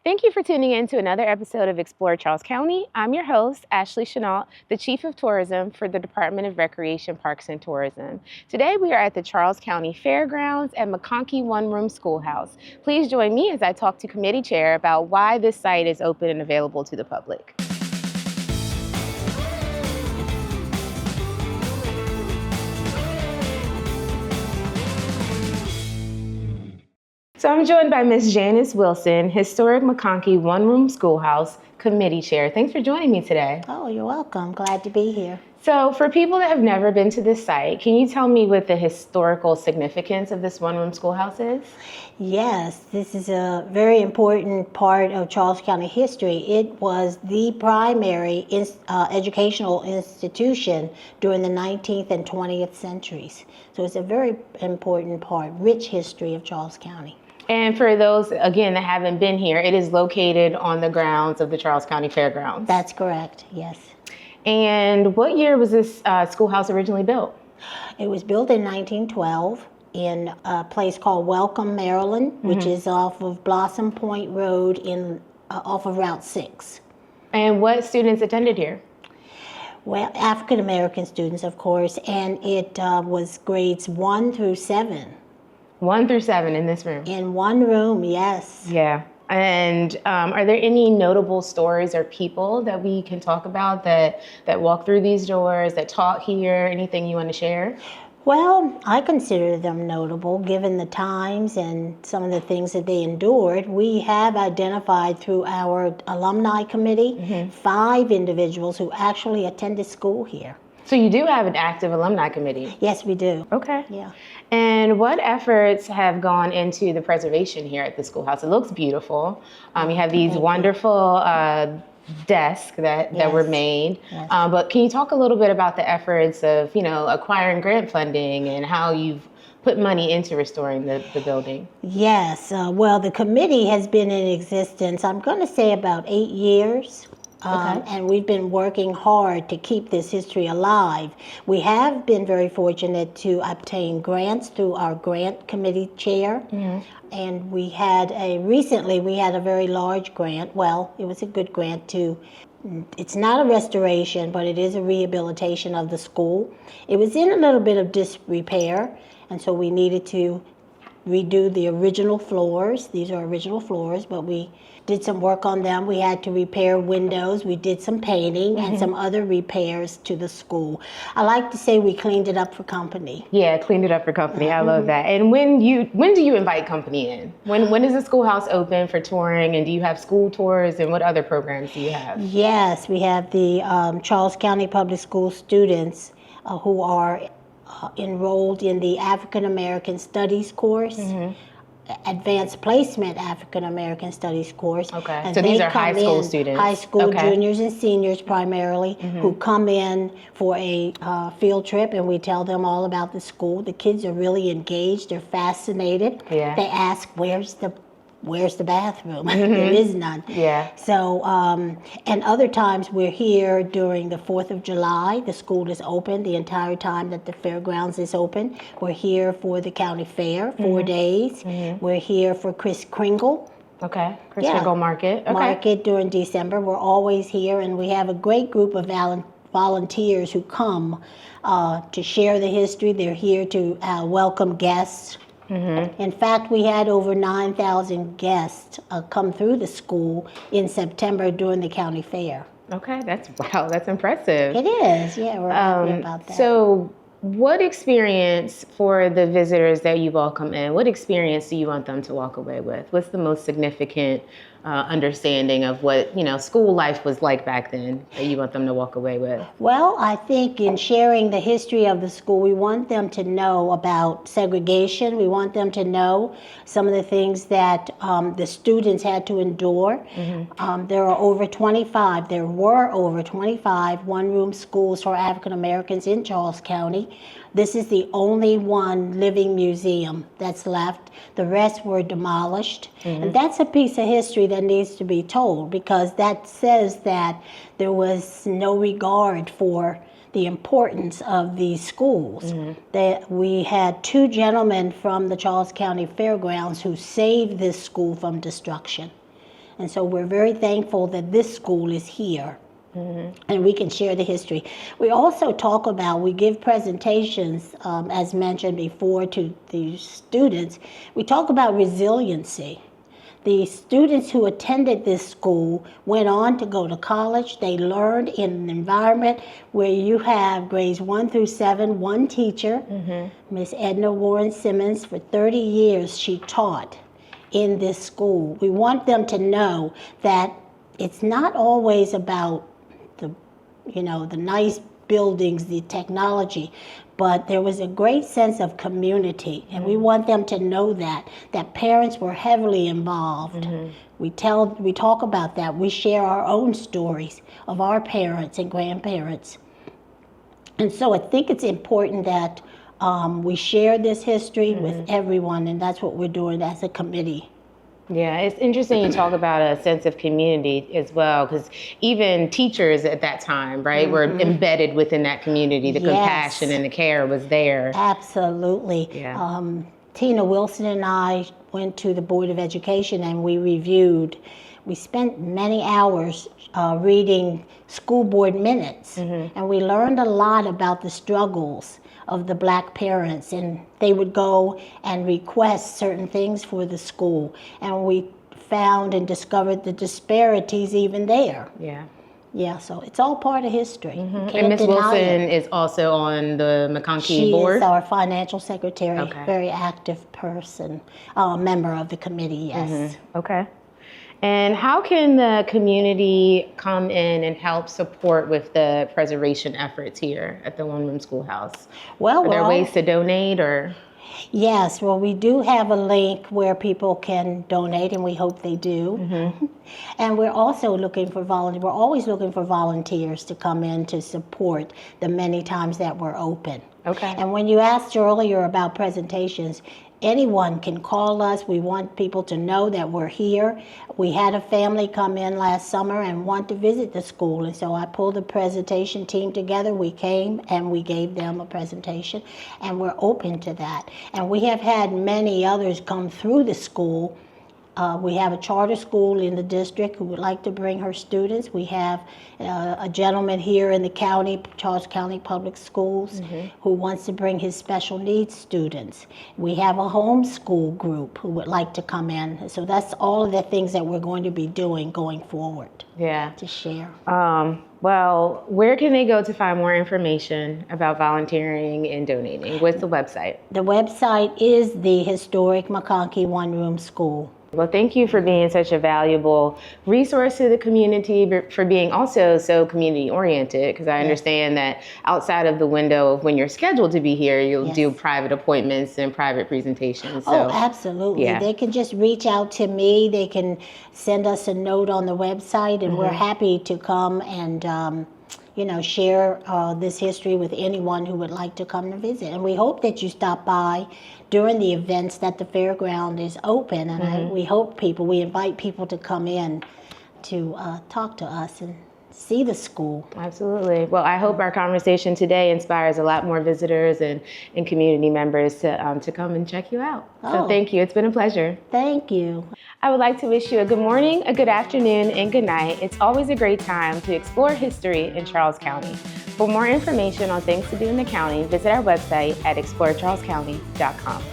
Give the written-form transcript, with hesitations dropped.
Thank you for tuning in to another episode of Explore Charles County. I'm your host, Ashley Chenault, the Chief of Tourism for the Department of Recreation, Parks, and Tourism. Today we are at the Charles County Fairgrounds at McConchie One Room Schoolhouse. Please join me as I talk to Committee Chair about why this site is open and available to the public. So I'm joined by Ms. Janice Wilson, Historic McConchie One Room Schoolhouse Committee Chair. Thanks for joining me today. Oh, you're welcome. Glad to be here. So for people that have never been to this site, can you tell me what the historical significance of this one-room schoolhouse is? Yes, this is a very important part of Charles County history. It was the primary educational institution during the 19th and 20th centuries. So it's a very important part, rich history of Charles County. And for those, again, that haven't been here, it is located on the grounds of the Charles County Fairgrounds. That's correct, yes. And what year was this schoolhouse originally built? It was built in 1912 in a place called Welcome, Maryland, which is off of Blossom Point Road off of Route 6. And what students attended here? Well, African American students, of course, and it was grades 1 through 7. 1 through 7 in this room? In one room, yes. Yeah. And are there any notable stories or people that we can talk about that walk through these doors, that taught here? Anything you want to share? Well, I consider them notable given the times and some of the things that they endured. We have identified through our alumni committee 5 individuals who actually attended school here. So you do have an active alumni committee? Yes, we do. Okay. Yeah. And what efforts have gone into the preservation here at the schoolhouse? It looks beautiful. You have these wonderful desks that were made. Yes. But can you talk a little bit about the efforts of, acquiring grant funding and how you've put money into restoring the building? Yes. Well, the committee has been in existence, I'm going to say about 8 years. And we've been working hard to keep this history alive. We have been very fortunate to obtain grants through our grant committee chair. And recently we had a very large grant. Well, it was a good grant it's not a restoration, but it is a rehabilitation of the school. It was in a little bit of disrepair, and so we needed to redo the original floors. These are original floors, but we did some work on them. We had to repair windows. We did some painting and some other repairs to the school. I like to say we cleaned it up for company. Yeah, cleaned it up for company. I love that. And when do you invite company in? When is the schoolhouse open for touring, and do you have school tours, and what other programs do you have? Yes, we have the Charles County Public School students who are enrolled in the African American Studies course, Advanced Placement African American Studies course. Okay, and so these are high school students. High school juniors and seniors primarily, who come in for a field trip, and we tell them all about the school. The kids are really engaged. They're fascinated. Yeah. They ask, where's the bathroom? There is none. Yeah. So, and other times we're here during the 4th of July. The school is open the entire time that the fairgrounds is open. We're here for the county fair, 4 days. We're here for Kris Kringle. Okay, Kris Kringle Market. Okay. Market during December. We're always here, and we have a great group of volunteers who come to share the history. They're here to welcome guests. In fact, we had over 9,000 guests come through the school in September during the county fair. Okay, that's impressive. It is, yeah, we're happy about that. So what experience for the visitors that you welcome in, what experience do you want them to walk away with? What's the most significant understanding of what school life was like back then that you want them to walk away with? Well, I think in sharing the history of the school, we want them to know about segregation. We want them to know some of the things that the students had to endure. There were over 25 one-room schools for African Americans in Charles County. This is the only one living museum that's left. The rest were demolished. And that's a piece of history that needs to be told, because that says that there was no regard for the importance of these schools. That we had 2 gentlemen from the Charles County Fairgrounds who saved this school from destruction. And so we're very thankful that this school is here. And we can share the history. We also talk about, we give presentations, as mentioned before, to the students. We talk about resiliency. The students who attended this school went on to go to college. They learned in an environment where you have grades 1 through 7, one teacher, Miss Edna Warren Simmons. For 30 years she taught in this school. We want them to know that it's not always about the nice buildings, the technology, but there was a great sense of community, and we want them to know that parents were heavily involved. We talk about that. We share our own stories of our parents and grandparents. And so I think it's important that we share this history with everyone, and that's what we're doing as a committee. Yeah, it's interesting you talk about a sense of community as well, because even teachers at that time, right, were embedded within that community. The compassion and the care was there. Absolutely. Yeah. Tina Wilson and I went to the Board of Education and we spent many hours reading school board minutes, and we learned a lot about the struggles of the Black parents, and they would go and request certain things for the school, and we found and discovered the disparities even there. Yeah, so it's all part of history. And Ms. Wilson is also on the McConchie board? She is our financial secretary, very active person, member of the committee, yes. Okay. And how can the community come in and help support with the preservation efforts here at the One Room Schoolhouse? Well, are there ways to donate or? Yes, well, we do have a link where people can donate, and we hope they do. And we're also looking for volunteers. We're always looking for volunteers to come in to support the many times that we're open. Okay. And when you asked earlier about presentations, anyone can call us. We want people to know that we're here. We had a family come in last summer and want to visit the school, and so I pulled the presentation team together. We came and we gave them a presentation, and we're open to that. And we have had many others come through the school. We have a charter school in the district who would like to bring her students. We have a gentleman here in the county, Charles County Public Schools, who wants to bring his special needs students. We have a homeschool group who would like to come in. So that's all of the things that we're going to be doing going forward. Yeah. To share. Well, where can they go to find more information about volunteering and donating? What's the website? The website is the historic McConchie One Room School. Well, thank you for being such a valuable resource to the community, but for being also so community-oriented, because I understand that outside of the window of when you're scheduled to be here, you'll do private appointments and private presentations. So, absolutely. Yeah. They can just reach out to me. They can send us a note on the website, and we're happy to come and share this history with anyone who would like to come and visit. And we hope that you stop by during the events that the fairground is open. And we invite people to come in to talk to us and see the school. Absolutely. Well, I hope our conversation today inspires a lot more visitors and community members to come and check you out. So thank you. It's been a pleasure. Thank you. I would like to wish you a good morning, a good afternoon, and good night. It's always a great time to explore history in Charles County. For more information on things to do in the county, visit our website at explorecharlescounty.com.